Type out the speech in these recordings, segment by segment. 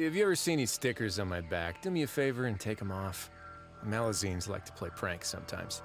If you ever see any stickers on my back, do me a favor and take them off. Malazines like to play pranks sometimes.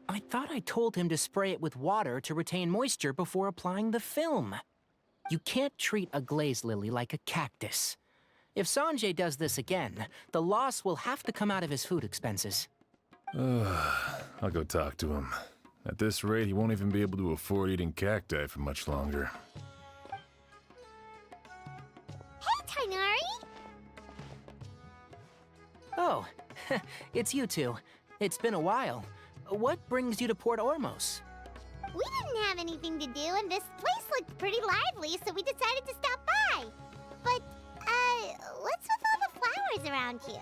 I thought I told him to spray it with water to retain moisture before applying the film. You can't treat a glaze lily like a cactus. If Sanjay does this again, the loss will have to come out of his food expenses. I'll go talk to him. At this rate, he won't even be able to afford eating cacti for much longer. Hey, Tainari! Oh, it's you two. It's been a while. What brings you to Port Ormos? We didn't have anything to do, and this place looked pretty lively, so we decided to stop by. But, what's with all the flowers around here?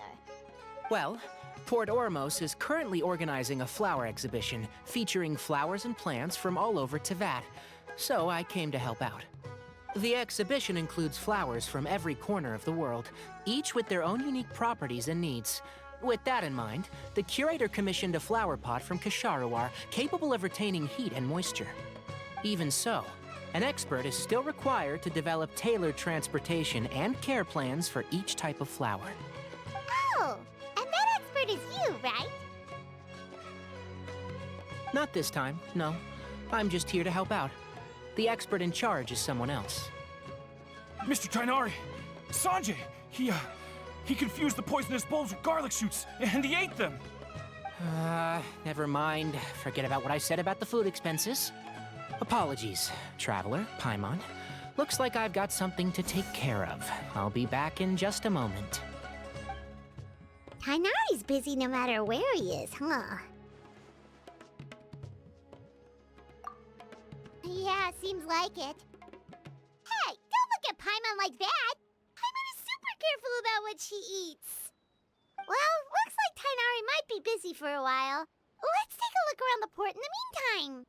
Well, Port Ormos is currently organizing a flower exhibition featuring flowers and plants from all over Teyvat, so I came to help out. The exhibition includes flowers from every corner of the world, each with their own unique properties and needs. With that in mind, the curator commissioned a flower pot from Kasharawar capable of retaining heat and moisture. Even so, an expert is still required to develop tailored transportation and care plans for each type of flower. Oh, and that expert is you, right? Not this time, no. I'm just here to help out. The expert in charge is someone else. Mr. Tainari! Sanjay! He confused the poisonous bulbs with garlic shoots, and he ate them! Never mind. Forget about what I said about the food expenses. Apologies, Traveler, Paimon. Looks like I've got something to take care of. I'll be back in just a moment. Tainari's busy no matter where he is, huh? Yeah, seems like it. Hey, don't look at Paimon like that! Paimon is super careful about what she eats. Well, looks like Tainari might be busy for a while. Let's take a look around the port in the meantime.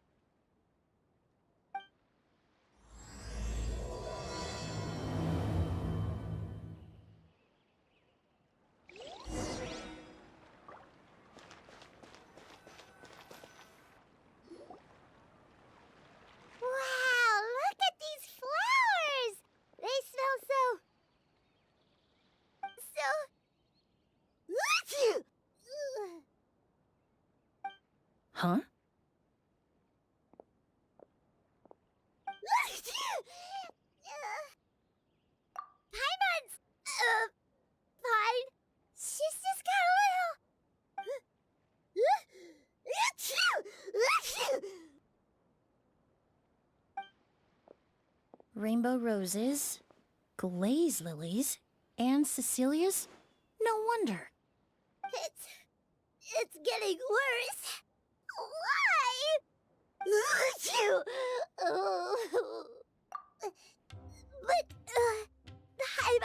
Wow, look at these flowers! They smell so... Huh? Paimon's... fine. She's just got a little... Rainbow roses, glaze lilies, and Cecilia's? No wonder. It's getting worse. Why?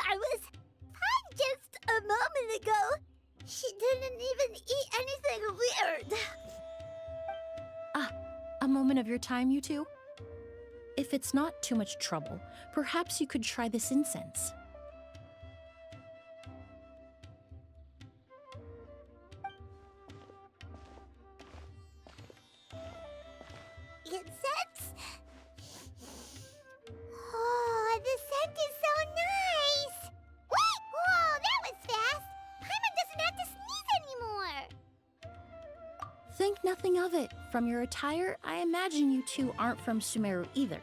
I was fine just a moment ago. She didn't even eat anything weird. A moment of your time, you two? If it's not too much trouble, perhaps you could try this incense. Incense? Oh, the scent is so nice! Wait! Whoa, that was fast! Paimon doesn't have to sneeze anymore! Think nothing of it. From your attire, I imagine you two aren't from Sumeru either.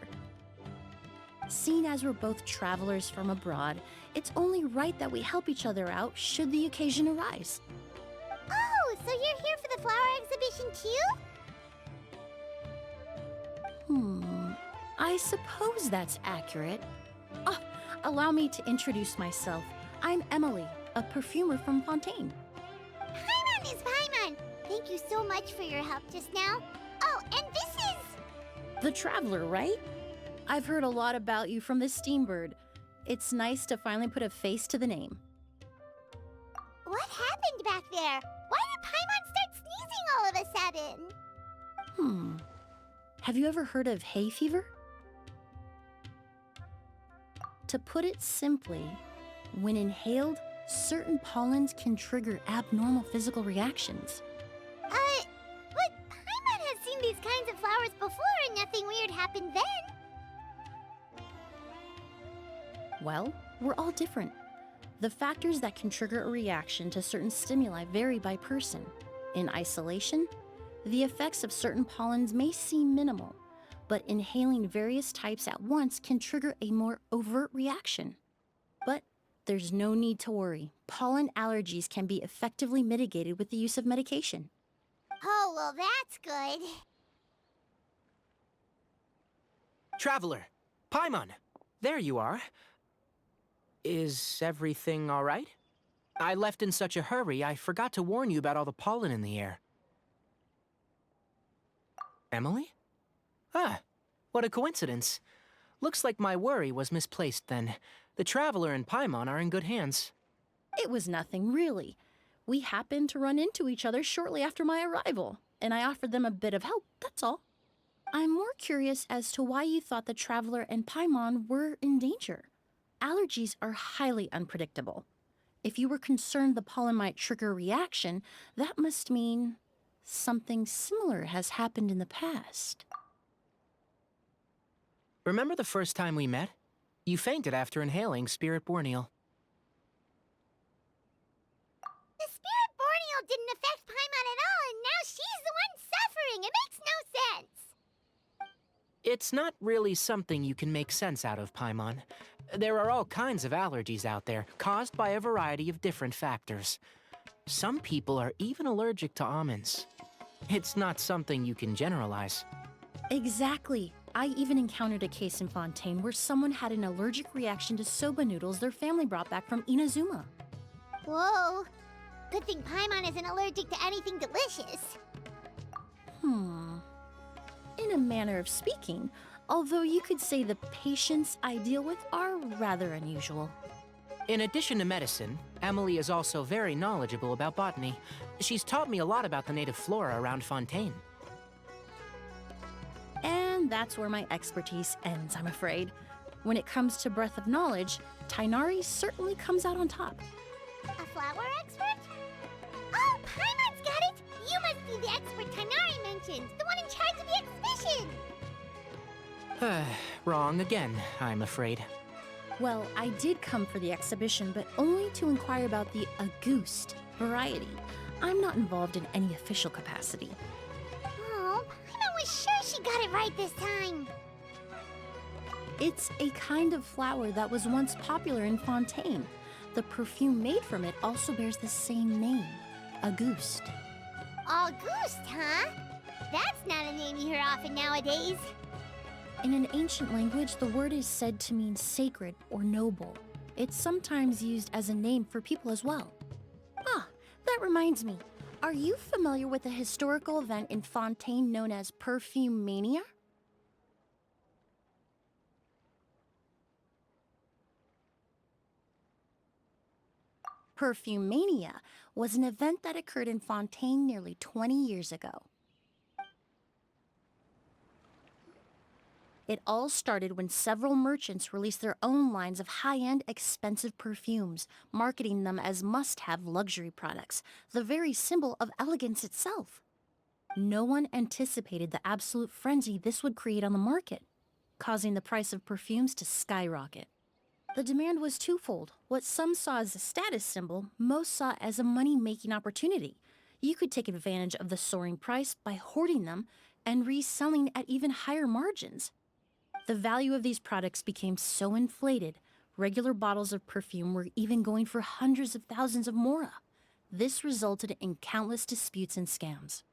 Seeing as we're both travelers from abroad, it's only right that we help each other out should the occasion arise. Oh, so you're here for the flower exhibition too? I suppose that's accurate. Oh, allow me to introduce myself. I'm Emily, a perfumer from Fontaine. Paimon is Paimon! Thank you so much for your help just now. Oh, and this is... The Traveler, right? I've heard a lot about you from the Steambird. It's nice to finally put a face to the name. What happened back there? Why did Paimon start sneezing all of a sudden? Have you ever heard of hay fever? To put it simply, when inhaled, certain pollens can trigger abnormal physical reactions. But Paimon has seen these kinds of flowers before and nothing weird happened then. Well, we're all different. The factors that can trigger a reaction to certain stimuli vary by person. In isolation, the effects of certain pollens may seem minimal, but inhaling various types at once can trigger a more overt reaction. But there's no need to worry. Pollen allergies can be effectively mitigated with the use of medication. Oh, well, that's good. Traveler, Paimon, there you are. Is everything all right? I left in such a hurry, I forgot to warn you about all the pollen in the air. Emily? Ah, what a coincidence. Looks like my worry was misplaced then. The Traveler and Paimon are in good hands. It was nothing, really. We happened to run into each other shortly after my arrival, and I offered them a bit of help, that's all. I'm more curious as to why you thought the Traveler and Paimon were in danger. Allergies are highly unpredictable. If you were concerned the pollen might trigger a reaction, that must mean something similar has happened in the past. Remember the first time we met? You fainted after inhaling Spirit Borneal. The Spirit Borneal didn't affect Paimon at all, and now she's the one suffering. It makes no sense. It's not really something you can make sense out of, Paimon. There are all kinds of allergies out there, caused by a variety of different factors. Some people are even allergic to almonds. It's not something you can generalize. Exactly. I even encountered a case in Fontaine where someone had an allergic reaction to soba noodles their family brought back from Inazuma. Whoa. Good thing Paimon isn't allergic to anything delicious. In a manner of speaking, although you could say the patients I deal with are rather unusual. In addition to medicine, Emily is also very knowledgeable about botany. She's taught me a lot about the native flora around Fontaine. And that's where my expertise ends, I'm afraid. When it comes to breadth of knowledge, Tainari certainly comes out on top. A flower expert? Oh, Paimon's got it! You must be the expert Tainari mentioned, the one in charge of the exhibition! Wrong again, I'm afraid. Well, I did come for the exhibition, but only to inquire about the Auguste variety. I'm not involved in any official capacity. Oh, Paimon was sure she got it right this time. It's a kind of flower that was once popular in Fontaine. The perfume made from it also bears the same name, Auguste. Auguste, huh? That's not a name you hear often nowadays. In an ancient language, the word is said to mean sacred or noble. It's sometimes used as a name for people as well. Ah, that reminds me. Are you familiar with a historical event in Fontaine known as Perfume Mania? Perfume Mania was an event that occurred in Fontaine nearly 20 years ago. It all started when several merchants released their own lines of high-end, expensive perfumes, marketing them as must-have luxury products, the very symbol of elegance itself. No one anticipated the absolute frenzy this would create on the market, causing the price of perfumes to skyrocket. The demand was twofold. What some saw as a status symbol, most saw as a money-making opportunity. You could take advantage of the soaring price by hoarding them and reselling at even higher margins. The value of these products became so inflated, regular bottles of perfume were even going for hundreds of thousands of mora. This resulted in countless disputes and scams.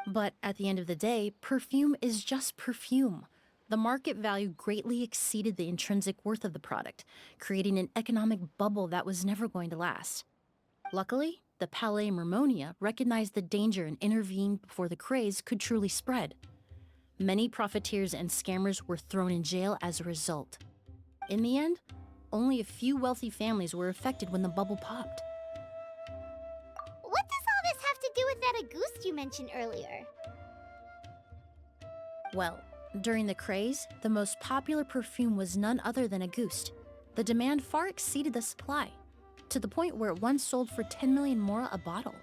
But at the end of the day, perfume is just perfume. The market value greatly exceeded the intrinsic worth of the product, creating an economic bubble that was never going to last. Luckily, the Palais Mermonia recognized the danger and intervened before the craze could truly spread. Many profiteers and scammers were thrown in jail as a result. In the end, only a few wealthy families were affected when the bubble popped. What does all this have to do with that Auguste you mentioned earlier? Well, during the craze, the most popular perfume was none other than Auguste. The demand far exceeded the supply, to the point where it once sold for 10 million mora a bottle.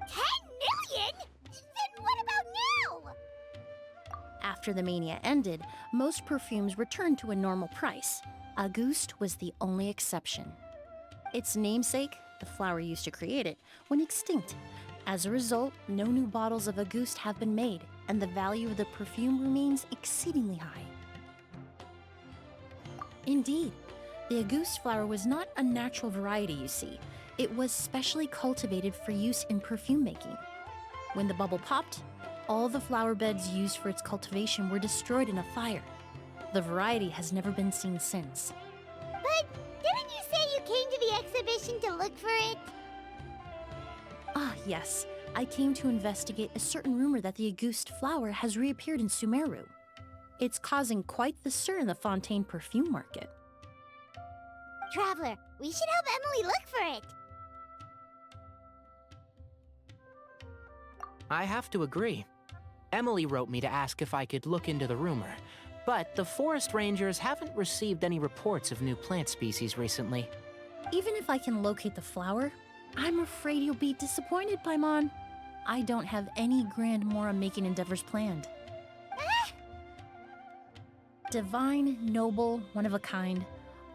10 million? Then what about now? After the mania ended, most perfumes returned to a normal price. Auguste was the only exception. Its namesake, the flower used to create it, went extinct. As a result, no new bottles of Auguste have been made, and the value of the perfume remains exceedingly high. Indeed, the Auguste flower was not a natural variety, you see. It was specially cultivated for use in perfume making. When the bubble popped, all the flower beds used for its cultivation were destroyed in a fire. The variety has never been seen since. But didn't you say you came to the exhibition to look for it? Ah, yes. I came to investigate a certain rumor that the Auguste flower has reappeared in Sumeru. It's causing quite the stir in the Fontaine perfume market. Traveler, we should help Emily look for it. I have to agree. Emily wrote me to ask if I could look into the rumor, but the forest rangers haven't received any reports of new plant species recently. Even if I can locate the flower, I'm afraid you'll be disappointed, Paimon. I don't have any grand mora-making endeavors planned. Divine, noble, one of a kind,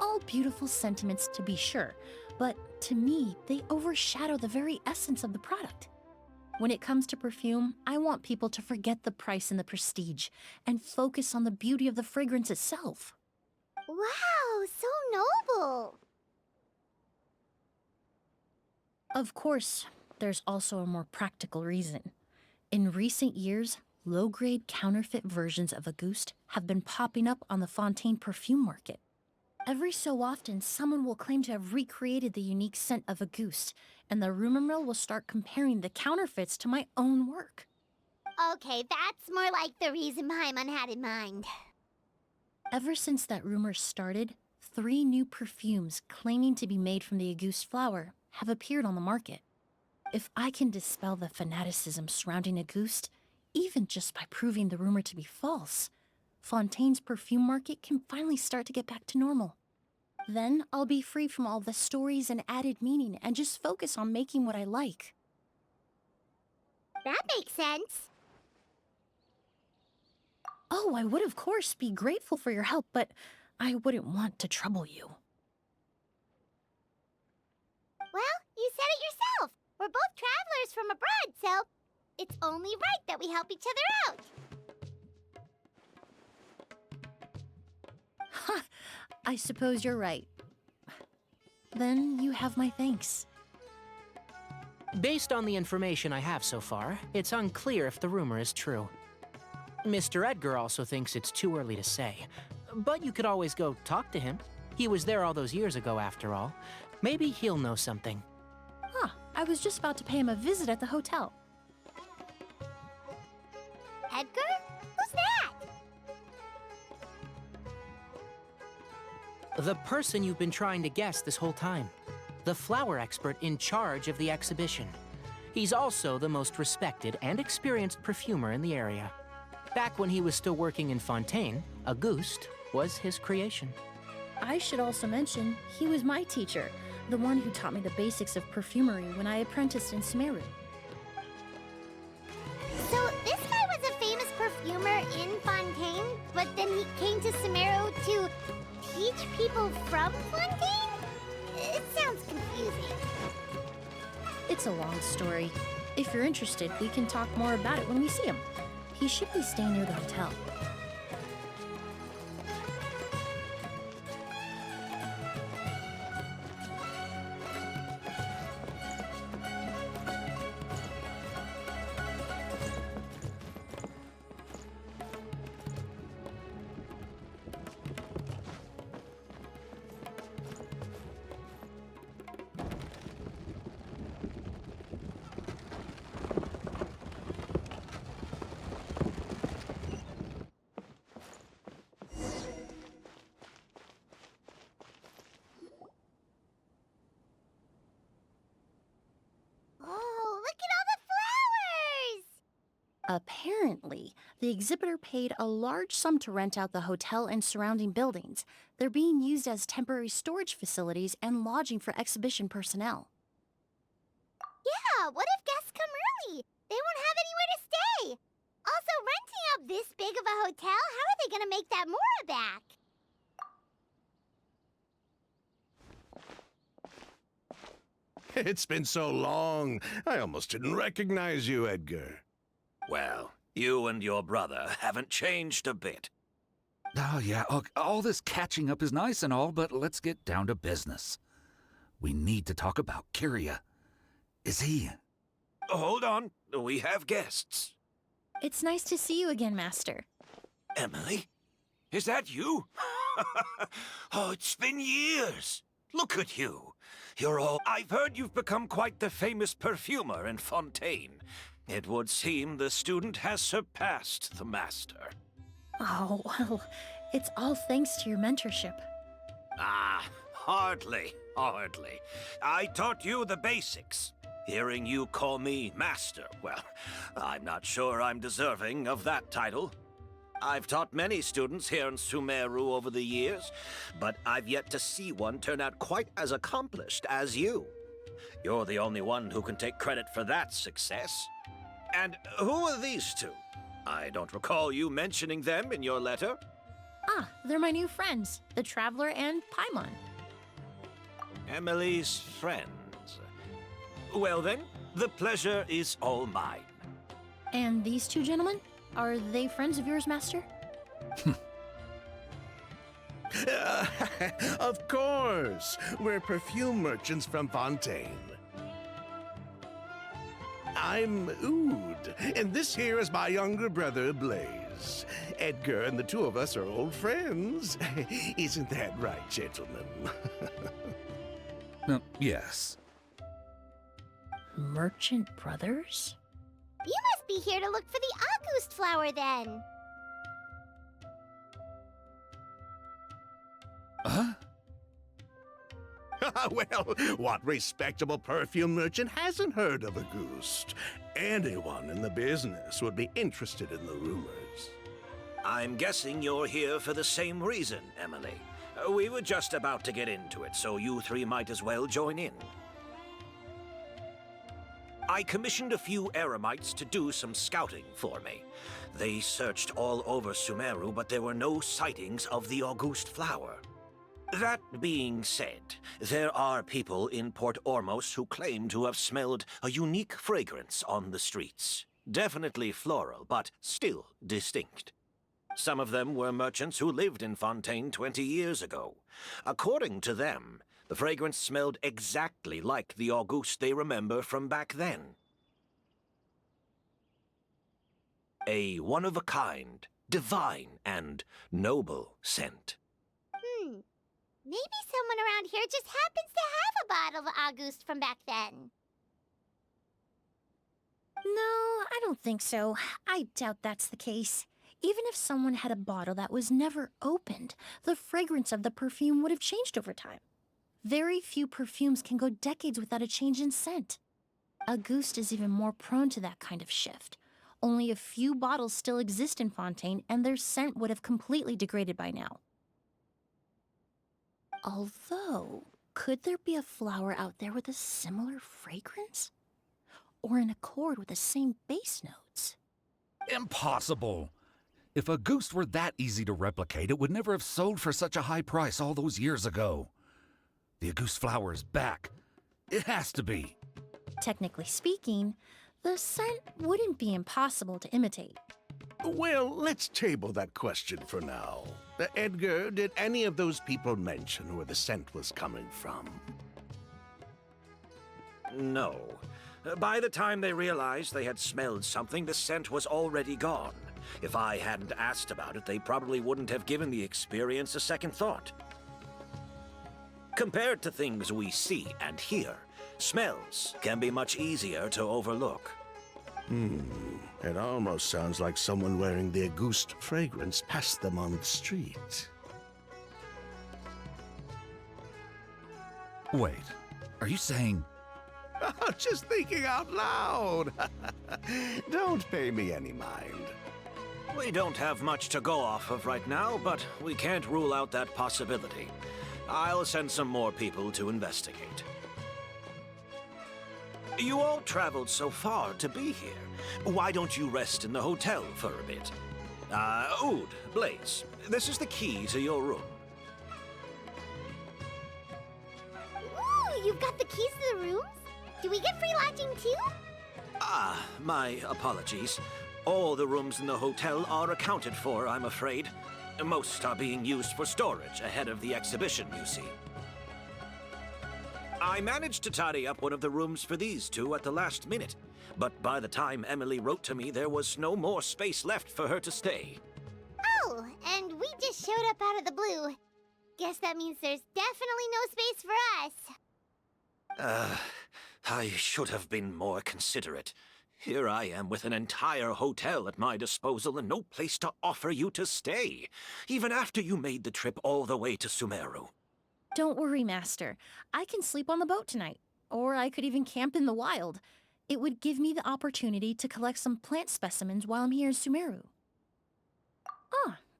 all beautiful sentiments to be sure, but to me, they overshadow the very essence of the product. When it comes to perfume, I want people to forget the price and the prestige and focus on the beauty of the fragrance itself. Wow, so noble. Of course, there's also a more practical reason. In recent years, low-grade counterfeit versions of Auguste have been popping up on the Fontaine perfume market. Every so often, someone will claim to have recreated the unique scent of Auguste, and the rumor mill will start comparing the counterfeits to my own work. Okay, that's more like the reason Paimon had in mind. Ever since that rumor started, 3 new perfumes claiming to be made from the Auguste flower have appeared on the market. If I can dispel the fanaticism surrounding Auguste, even just by proving the rumor to be false, Fontaine's perfume market can finally start to get back to normal. Then I'll be free from all the stories and added meaning and just focus on making what I like. That makes sense. Oh, I would of course be grateful for your help, but I wouldn't want to trouble you. Well, you said it yourself. We're both travelers from abroad, so it's only right that we help each other out. Ha! I suppose you're right. Then you have my thanks. Based on the information I have so far, it's unclear if the rumor is true. Mr. Edgar also thinks it's too early to say, but you could always go talk to him. He was there all those years ago, after all. Maybe he'll know something. Huh, I was just about to pay him a visit at the hotel. Edgar? Who's that? The person you've been trying to guess this whole time. The flower expert in charge of the exhibition. He's also the most respected and experienced perfumer in the area. Back when he was still working in Fontaine, Auguste was his creation. I should also mention, he was my teacher, the one who taught me the basics of perfumery when I apprenticed in Sumeru. So this guy was a famous perfumer in Fontaine, but then he came to Sumeru to teach people from Fontaine? It sounds confusing. It's a long story. If you're interested, we can talk more about it when we see him. He should be staying near the hotel. Oh, look at all the flowers! Apparently, the exhibitor paid a large sum to rent out the hotel and surrounding buildings. They're being used as temporary storage facilities and lodging for exhibition personnel. Yeah, what if guests come early? They won't have anywhere to stay. Also, renting out this big of a hotel, how are they gonna make that Mora back? It's been so long, I almost didn't recognize you, Edgar. Well, you and your brother haven't changed a bit. Oh, yeah, look, all this catching up is nice and all, but let's get down to business. We need to talk about Kyria. Is he... Hold on, we have guests. It's nice to see you again, Master. Emily? Is that you? Oh, it's been years. Look at you. You're all... I've heard you've become quite the famous perfumer in Fontaine. It would seem the student has surpassed the master. Oh, well, it's all thanks to your mentorship. Ah, hardly. I taught you the basics. Hearing you call me master, well, I'm not sure I'm deserving of that title. I've taught many students here in Sumeru over the years, but I've yet to see one turn out quite as accomplished as you. You're the only one who can take credit for that success. And who are these two? I don't recall you mentioning them in your letter. Ah, they're my new friends, the Traveler and Paimon. Emily's friends. Well then, the pleasure is all mine. And these two gentlemen? Are they friends of yours, Master? Of course! We're perfume merchants from Fontaine. I'm Oud, and this here is my younger brother, Blaze. Edgar and the two of us are old friends. Isn't that right, gentlemen? Yes. Merchant brothers? You must be here to look for the August flower, then. Huh? Well, what respectable perfume merchant hasn't heard of Auguste? Anyone in the business would be interested in the rumors. I'm guessing you're here for the same reason, Emily. We were just about to get into it, so you three might as well join in. I commissioned a few eremites to do some scouting for me. They searched all over Sumeru, but there were no sightings of the Auguste flower. That being said, there are people in Port Ormos who claim to have smelled a unique fragrance on the streets. Definitely floral, but still distinct. Some of them were merchants who lived in Fontaine 20 years ago. According to them, the fragrance smelled exactly like the Auguste they remember from back then. A one-of-a-kind, divine, and noble scent. Maybe someone around here just happens to have a bottle of Auguste from back then. No, I don't think so. I doubt that's the case. Even if someone had a bottle that was never opened, the fragrance of the perfume would have changed over time. Very few perfumes can go decades without a change in scent. Auguste is even more prone to that kind of shift. Only a few bottles still exist in Fontaine, and their scent would have completely degraded by now. Although, could there be a flower out there with a similar fragrance? Or in accord with the same base notes? Impossible! If a goose were that easy to replicate, it would never have sold for such a high price all those years ago. The Auguste flower is back. It has to be. Technically speaking, the scent wouldn't be impossible to imitate. Well, let's table that question for now. Edgar, did any of those people mention where the scent was coming from? No. By the time they realized they had smelled something, the scent was already gone. If I hadn't asked about it, they probably wouldn't have given the experience a second thought. Compared to things we see and hear, smells can be much easier to overlook. It almost sounds like someone wearing the Auguste fragrance passed them on the street. Wait, are you saying... Just thinking out loud. Don't pay me any mind. We don't have much to go off of right now, but we can't rule out that possibility. I'll send some more people to investigate. You all traveled so far to be here. Why don't you rest in the hotel for a bit? Oud, Blaze, this is the key to your room. Ooh, you've got the keys to the rooms? Do we get free lodging too? My apologies. All the rooms in the hotel are accounted for, I'm afraid. Most are being used for storage ahead of the exhibition, you see. I managed to tidy up one of the rooms for these two at the last minute, but by the time Emily wrote to me, there was no more space left for her to stay. Oh, and we just showed up out of the blue. Guess that means there's definitely no space for us. I should have been more considerate. Here I am with an entire hotel at my disposal and no place to offer you to stay, even after you made the trip all the way to Sumeru. Don't worry, Master. I can sleep on the boat tonight. Or I could even camp in the wild. It would give me the opportunity to collect some plant specimens while I'm here in Sumeru.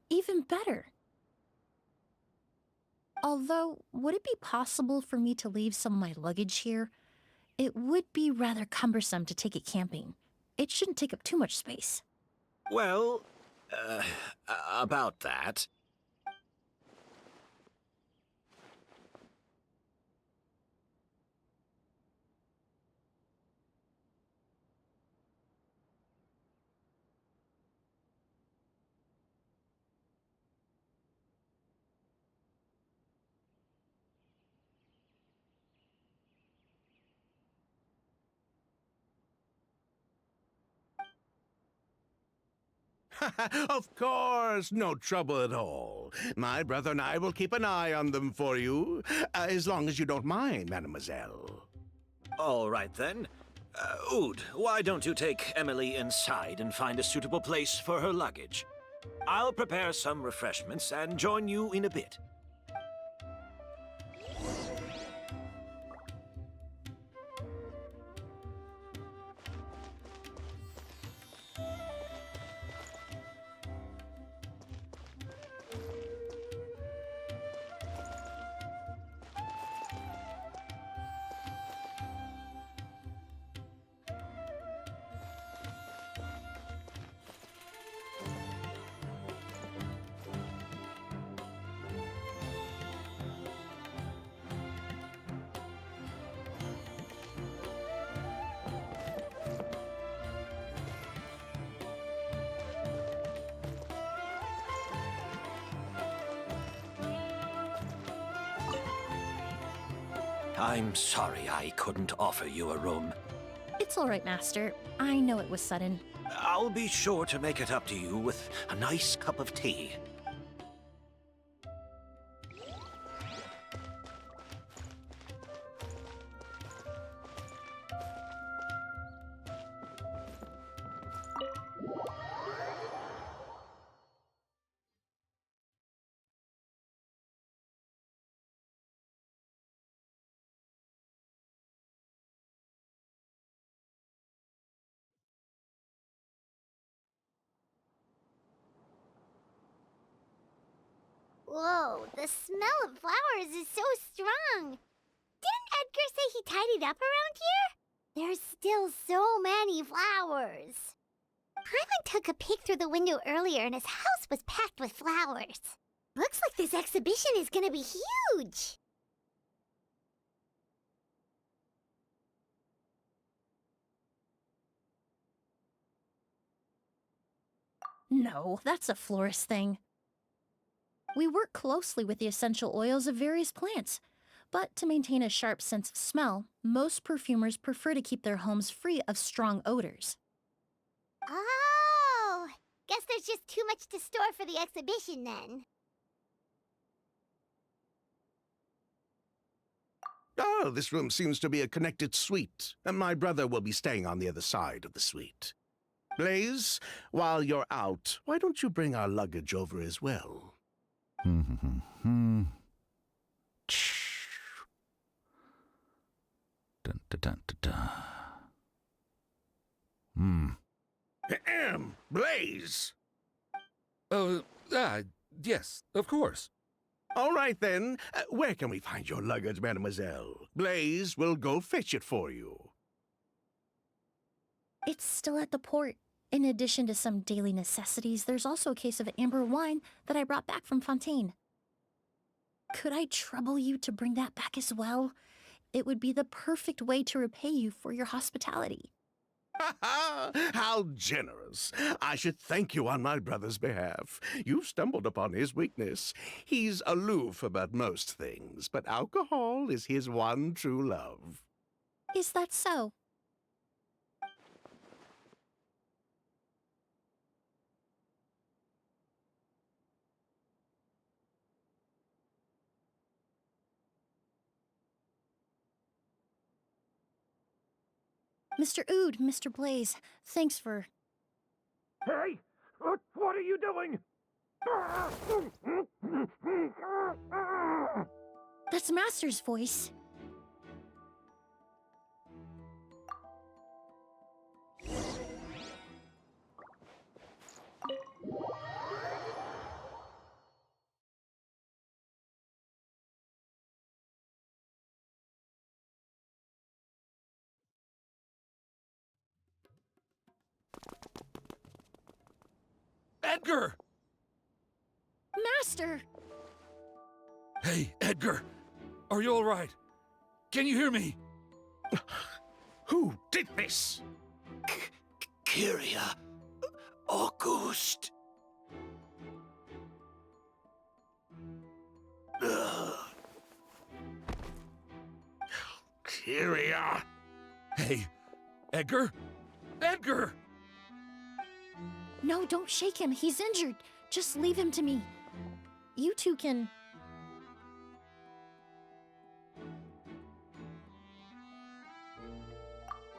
Even better. Although, would it be possible for me to leave some of my luggage here? It would be rather cumbersome to take it camping. It shouldn't take up too much space. Well, about that... Of course, no trouble at all. My brother and I will keep an eye on them for you, as long as you don't mind, mademoiselle. All right, then. Oud, why don't you take Emily inside and find a suitable place for her luggage? I'll prepare some refreshments and join you in a bit. I'm sorry I couldn't offer you a room. It's all right, Master. I know it was sudden. I'll be sure to make it up to you with a nice cup of tea. Whoa, the smell of flowers is so strong. Didn't Edgar say he tidied up around here? There's still so many flowers. Paimon took a peek through the window earlier and his house was packed with flowers. Looks like this exhibition is gonna be huge. No, that's a florist thing. We work closely with the essential oils of various plants, but to maintain a sharp sense of smell, most perfumers prefer to keep their homes free of strong odors. Oh, guess there's just too much to store for the exhibition then. Oh, this room seems to be a connected suite, and my brother will be staying on the other side of the suite. Blaze, while you're out, why don't you bring our luggage over as well? Dun, dun, dun, dun, dun. Ahem, Blaze! Yes, of course. All right, then. Where can we find your luggage, mademoiselle? Blaze will go fetch it for you. It's still at the port. In addition to some daily necessities, there's also a case of amber wine that I brought back from Fontaine. Could I trouble you to bring that back as well? It would be the perfect way to repay you for your hospitality. Ha ha! How generous! I should thank you on my brother's behalf. You've stumbled upon his weakness. He's aloof about most things, but alcohol is his one true love. Is that so? Mr. Ood, Mr. Blaze, thanks for... Hey! What are you doing? That's Master's voice. Edgar! Master! Hey, Edgar! Are you all right? Can you hear me? Who did this? Kyria. August. Kyria. Hey, Edgar? Edgar! No, don't shake him. He's injured. Just leave him to me. You two can...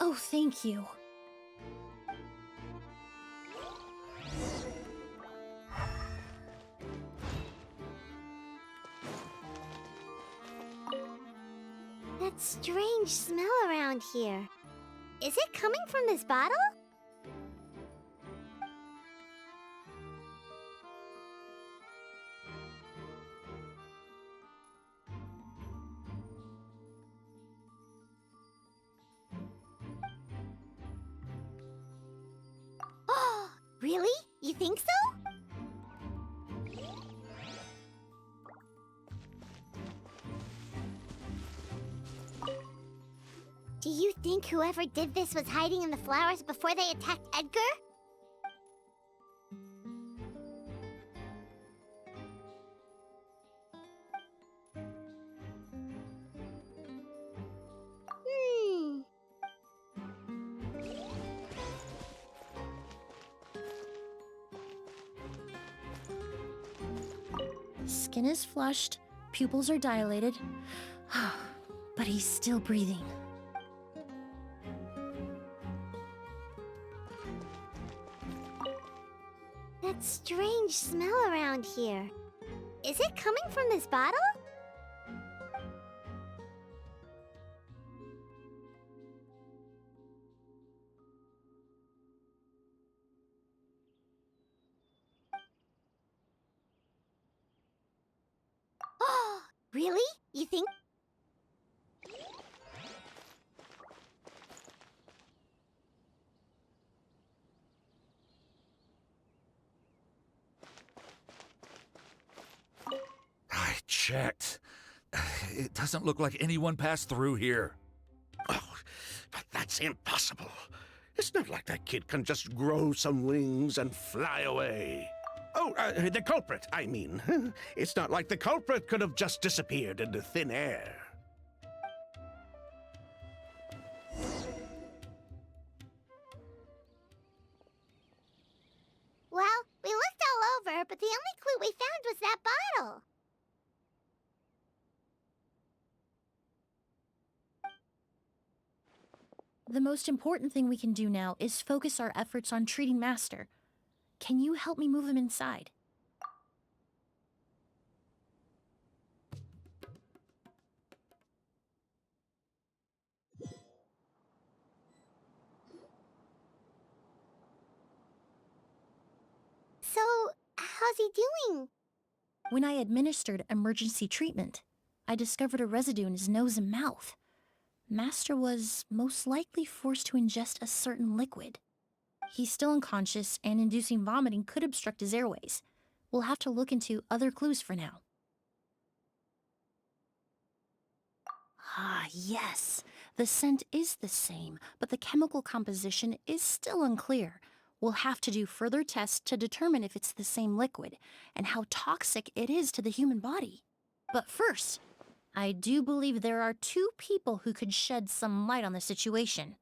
Oh, thank you. That strange smell around here. Is it coming from this bottle? Oh, really? You think so? Do you think whoever did this was hiding in the flowers before they attacked Edgar? Hmm. Skin is flushed, pupils are dilated, but he's still breathing. That strange smell around here. Is it coming from this bottle? Really? You think? I checked. It doesn't look like anyone passed through here. Oh, but that's impossible. It's not like that kid can just grow some wings and fly away. Oh, the culprit, I mean. It's not like the culprit could have just disappeared into thin air. Well, we looked all over, but the only clue we found was that bottle. The most important thing we can do now is focus our efforts on treating Master. Can you help me move him inside? So, how's he doing? When I administered emergency treatment, I discovered a residue in his nose and mouth. Master was most likely forced to ingest a certain liquid. He's still unconscious, and inducing vomiting could obstruct his airways. We'll have to look into other clues for now. Ah, yes. The scent is the same, but the chemical composition is still unclear. We'll have to do further tests to determine if it's the same liquid, and how toxic it is to the human body. But first, I do believe there are two people who could shed some light on the situation.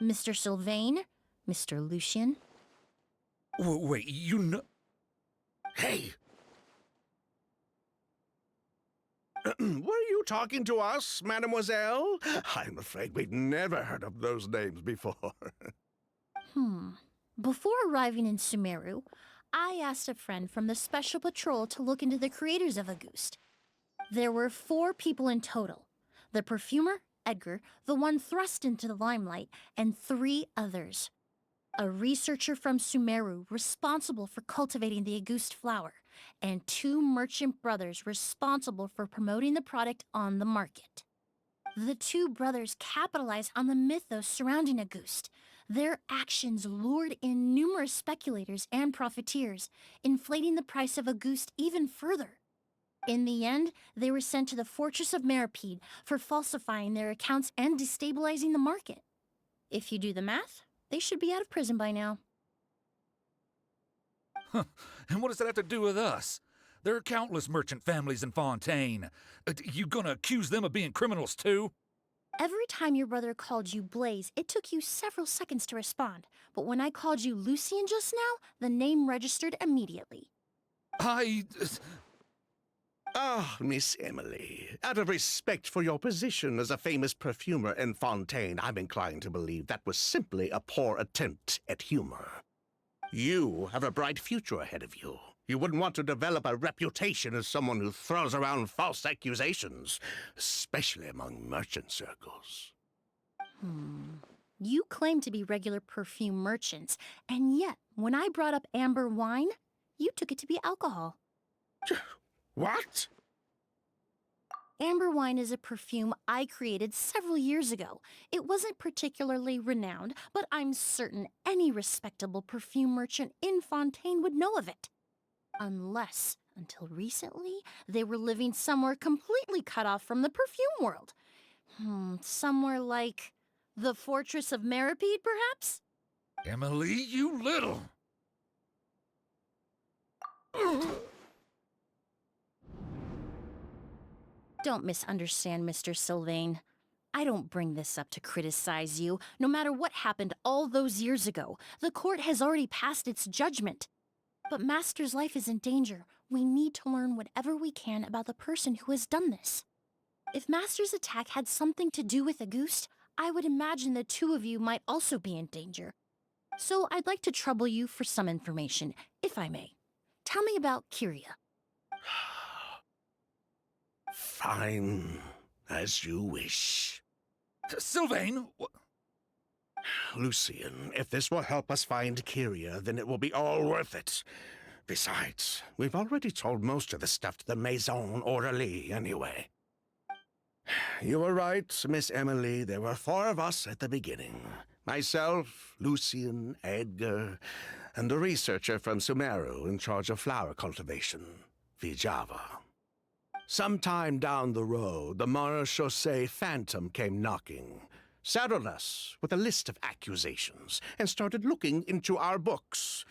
Mr. Sylvain, Mr. Lucien. Wait, you know... Hey! Were you talking to us, mademoiselle? I'm afraid we'd never heard of those names before. Before arriving in Sumeru, I asked a friend from the Special Patrol to look into the creators of Auguste. There were 4 people in total. The perfumer, Edgar, the one thrust into the limelight, and 3 others. A researcher from Sumeru responsible for cultivating the Auguste flower, and 2 merchant brothers responsible for promoting the product on the market. The 2 brothers capitalized on the mythos surrounding Auguste. Their actions lured in numerous speculators and profiteers, inflating the price of Auguste even further. In the end, they were sent to the Fortress of Meripede for falsifying their accounts and destabilizing the market. If you do the math, they should be out of prison by now. And what does that have to do with us? There are countless merchant families in Fontaine. You gonna accuse them of being criminals too? Every time your brother called you Blaze, it took you several seconds to respond. But when I called you Lucien just now, the name registered immediately. Ah, Miss Emily, out of respect for your position as a famous perfumer in Fontaine, I'm inclined to believe that was simply a poor attempt at humor. You have a bright future ahead of you. You wouldn't want to develop a reputation as someone who throws around false accusations, especially among merchant circles. You claim to be regular perfume merchants, and yet, when I brought up amber wine, you took it to be alcohol. What? Amber wine is a perfume I created several years ago. It wasn't particularly renowned, but I'm certain any respectable perfume merchant in Fontaine would know of it. Unless, until recently, they were living somewhere completely cut off from the perfume world. Somewhere like the Fortress of Meripede, perhaps? Emily, you little... Don't misunderstand, Mr. Sylvain. I don't bring this up to criticize you. No matter what happened all those years ago, the court has already passed its judgment. But Master's life is in danger. We need to learn whatever we can about the person who has done this. If Master's attack had something to do with Auguste, I would imagine the 2 of you might also be in danger. So I'd like to trouble you for some information, if I may. Tell me about Kyria. Fine, as you wish. Sylvain! Lucien, if this will help us find Kyria, then it will be all worth it. Besides, we've already told most of the stuff to the Maison Orderly anyway. You were right, Miss Emily. There were 4 of us at the beginning. Myself, Lucian, Edgar, and a researcher from Sumeru in charge of flower cultivation, Vijava. Sometime down the road, the Marechaussee Phantom came knocking, saddled us with a list of accusations, and started looking into our books.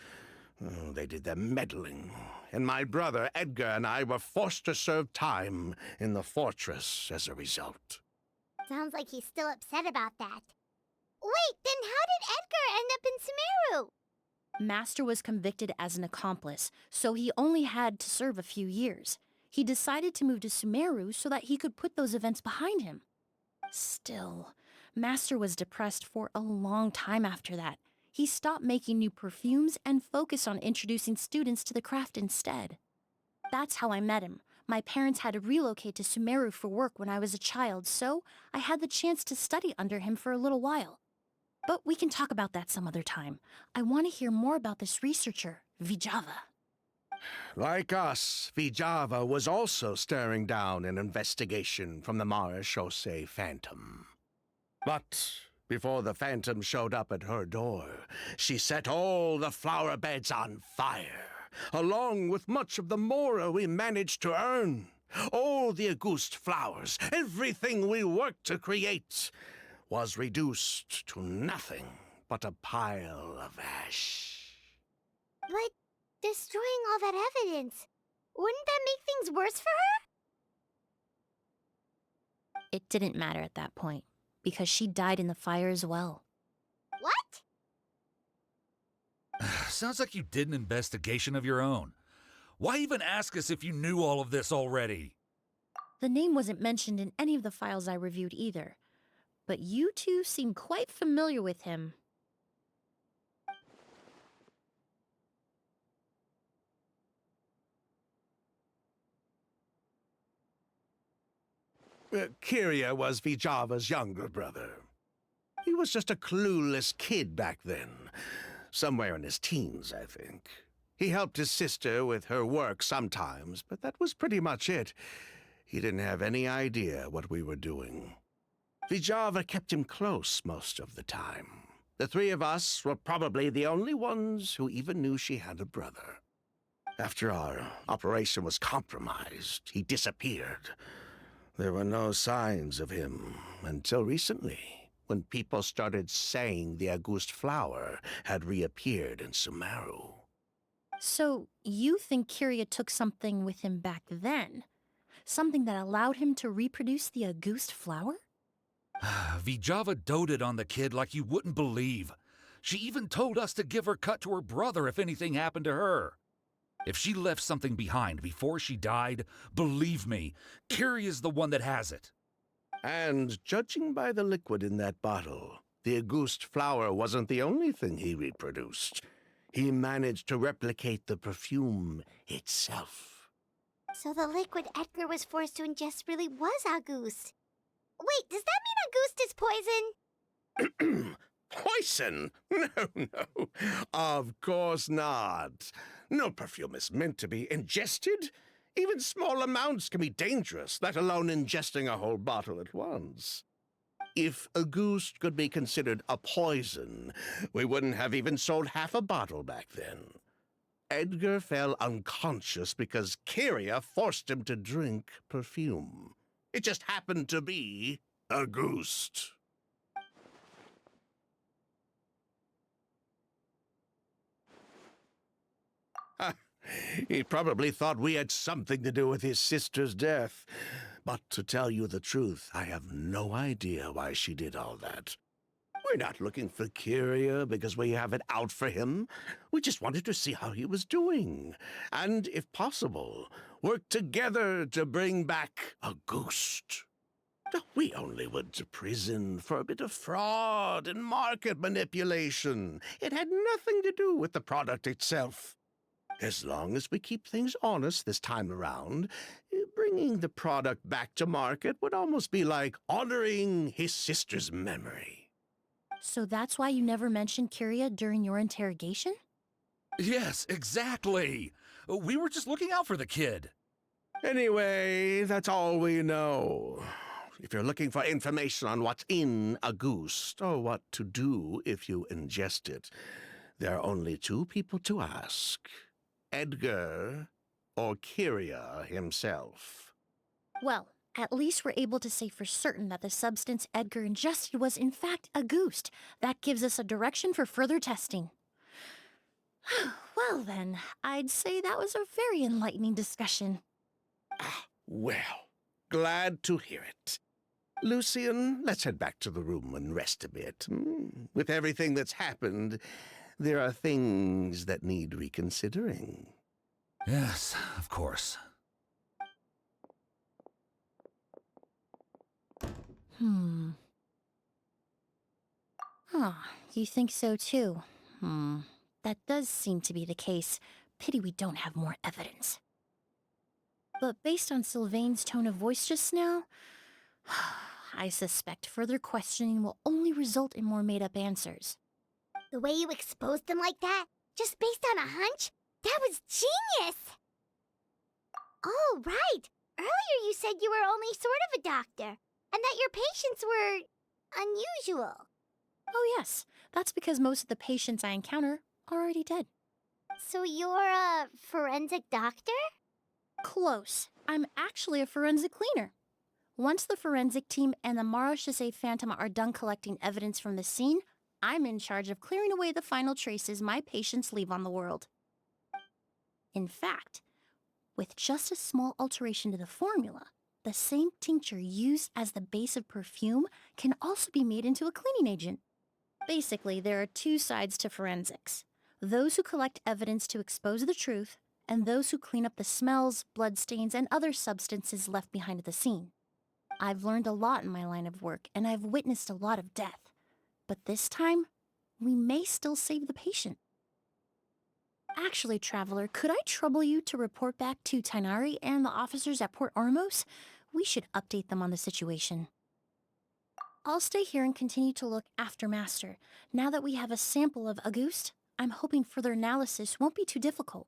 Oh, they did their meddling, and my brother Edgar and I were forced to serve time in the fortress as a result. Sounds like he's still upset about that. Wait, then how did Edgar end up in Sumeru? Master was convicted as an accomplice, so he only had to serve a few years. He decided to move to Sumeru so that he could put those events behind him. Still, Master was depressed for a long time after that. He stopped making new perfumes and focused on introducing students to the craft instead. That's how I met him. My parents had to relocate to Sumeru for work when I was a child, so I had the chance to study under him for a little while. But we can talk about that some other time. I want to hear more about this researcher, Vijava. Like us, Vijava was also staring down an investigation from the Marechaussee Phantom. But before the Phantom showed up at her door, she set all the flower beds on fire, along with much of the mora we managed to earn. All the Auguste flowers, everything we worked to create, was reduced to nothing but a pile of ash. But destroying all that evidence, wouldn't that make things worse for her? It didn't matter at that point, because she died in the fire as well. What? Sounds like you did an investigation of your own. Why even ask us if you knew all of this already? The name wasn't mentioned in any of the files I reviewed either, but you two seem quite familiar with him. Kyria was Vijava's younger brother. He was just a clueless kid back then, somewhere in his teens, I think. He helped his sister with her work sometimes, but that was pretty much it. He didn't have any idea what we were doing. Vijava kept him close most of the time. The 3 of us were probably the only ones who even knew she had a brother. After our operation was compromised, he disappeared. There were no signs of him until recently, when people started saying the Auguste flower had reappeared in Sumeru. So, you think Kyria took something with him back then? Something that allowed him to reproduce the Auguste flower? Vijava doted on the kid like you wouldn't believe. She even told us to give her cut to her brother if anything happened to her. If she left something behind before she died, believe me, Kyria's the one that has it. And judging by the liquid in that bottle, the Auguste flower wasn't the only thing he reproduced. He managed to replicate the perfume itself. So the liquid Edgar was forced to ingest really was Auguste. Wait, does that mean Auguste is poison? Poison? No. Of course not. No perfume is meant to be ingested. Even small amounts can be dangerous, let alone ingesting a whole bottle at once. If Auguste could be considered a poison, we wouldn't have even sold half a bottle back then. Edgar fell unconscious because Kyria forced him to drink perfume. It just happened to be Auguste. He probably thought we had something to do with his sister's death. But to tell you the truth, I have no idea why she did all that. We're not looking for Kyria because we have it out for him. We just wanted to see how he was doing. And, if possible, work together to bring back Auguste. We only went to prison for a bit of fraud and market manipulation. It had nothing to do with the product itself. As long as we keep things honest this time around, bringing the product back to market would almost be like honoring his sister's memory. So that's why you never mentioned Kyria during your interrogation? Yes, exactly. We were just looking out for the kid. Anyway, that's all we know. If you're looking for information on what's in a goose, or what to do if you ingest it, there are only two people to ask. Edgar or Kyria himself. Well, at least we're able to say for certain that the substance Edgar ingested was in fact a goose. That gives us a direction for further testing. Well then, I'd say that was a very enlightening discussion. Well, glad to hear it. Lucian, let's head back to the room and rest a bit. With everything that's happened, there are things that need reconsidering. Yes, of course. You think so too? That does seem to be the case. Pity we don't have more evidence. But based on Sylvain's tone of voice just now, I suspect further questioning will only result in more made-up answers. The way you exposed them like that, just based on a hunch, that was genius! Oh, right. Earlier you said you were only sort of a doctor, and that your patients were unusual. Oh yes, that's because most of the patients I encounter are already dead. So you're a forensic doctor? Close. I'm actually a forensic cleaner. Once the forensic team and the Marachese Phantom are done collecting evidence from the scene, I'm in charge of clearing away the final traces my patients leave on the world. In fact, with just a small alteration to the formula, the same tincture used as the base of perfume can also be made into a cleaning agent. Basically, there are two sides to forensics. Those who collect evidence to expose the truth, and those who clean up the smells, bloodstains, and other substances left behind at the scene. I've learned a lot in my line of work, and I've witnessed a lot of death. But this time, we may still save the patient. Actually, Traveler, could I trouble you to report back to Tainari and the officers at Port Ormos? We should update them on the situation. I'll stay here and continue to look after Master. Now that we have a sample of Auguste, I'm hoping further analysis won't be too difficult.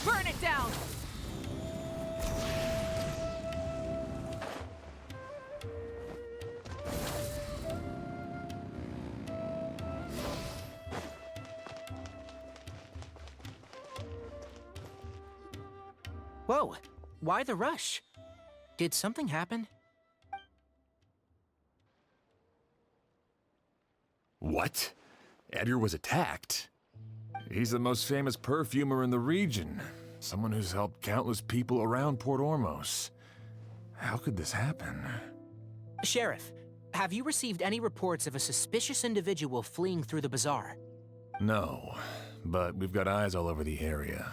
Burn it down! Whoa, why the rush? Did something happen? What? Edgar was attacked? He's the most famous perfumer in the region. Someone who's helped countless people around Port Ormos. How could this happen? Sheriff, have you received any reports of a suspicious individual fleeing through the bazaar? No, but we've got eyes all over the area.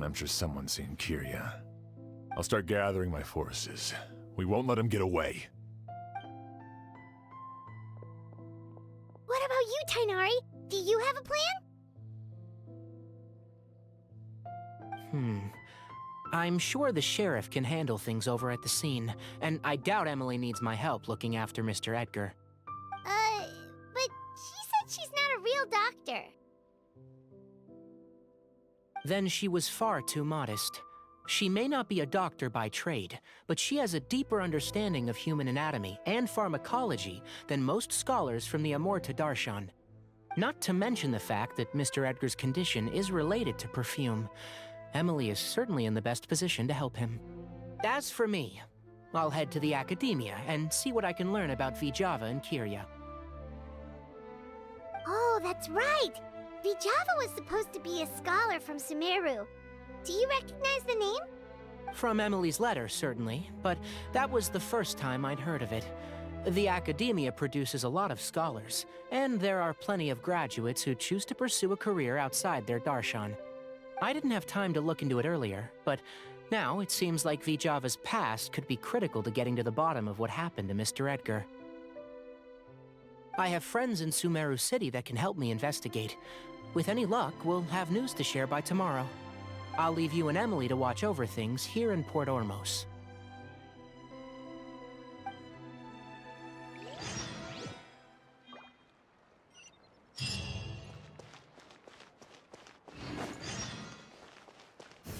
I'm sure someone's seen Kyria. I'll start gathering my forces. We won't let him get away. What about you, Tainari? Do you have a plan? I'm sure the sheriff can handle things over at the scene, and I doubt Emily needs my help looking after Mr. Edgar. But she said she's not a real doctor. Then she was far too modest. She may not be a doctor by trade, but she has a deeper understanding of human anatomy and pharmacology than most scholars from the Amorta Darshan. Not to mention the fact that Mr. Edgar's condition is related to perfume. Emily is certainly in the best position to help him. As for me, I'll head to the academia and see what I can learn about Vijava and Kyria. Oh, that's right! Vijava was supposed to be a scholar from Sumeru. Do you recognize the name? From Emily's letter, certainly, but that was the first time I'd heard of it. The academia produces a lot of scholars, and there are plenty of graduates who choose to pursue a career outside their darshan. I didn't have time to look into it earlier, but now it seems like Vijava's past could be critical to getting to the bottom of what happened to Mr. Edgar. I have friends in Sumeru City that can help me investigate. With any luck, we'll have news to share by tomorrow. I'll leave you and Emily to watch over things here in Port Ormos.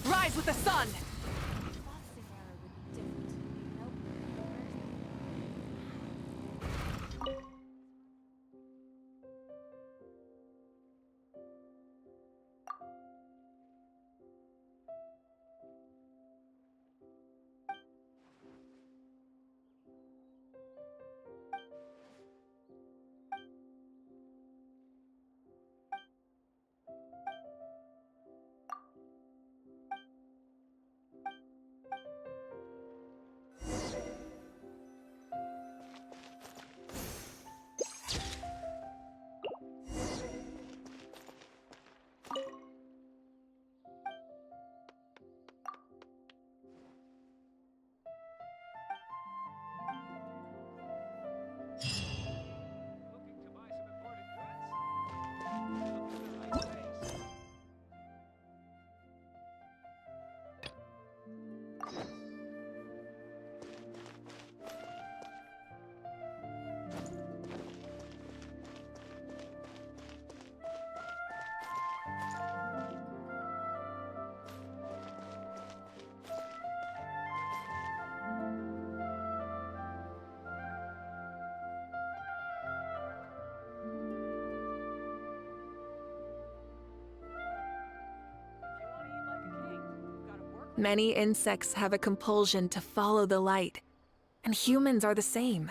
Rise with the sun! Many insects have a compulsion to follow the light, and humans are the same.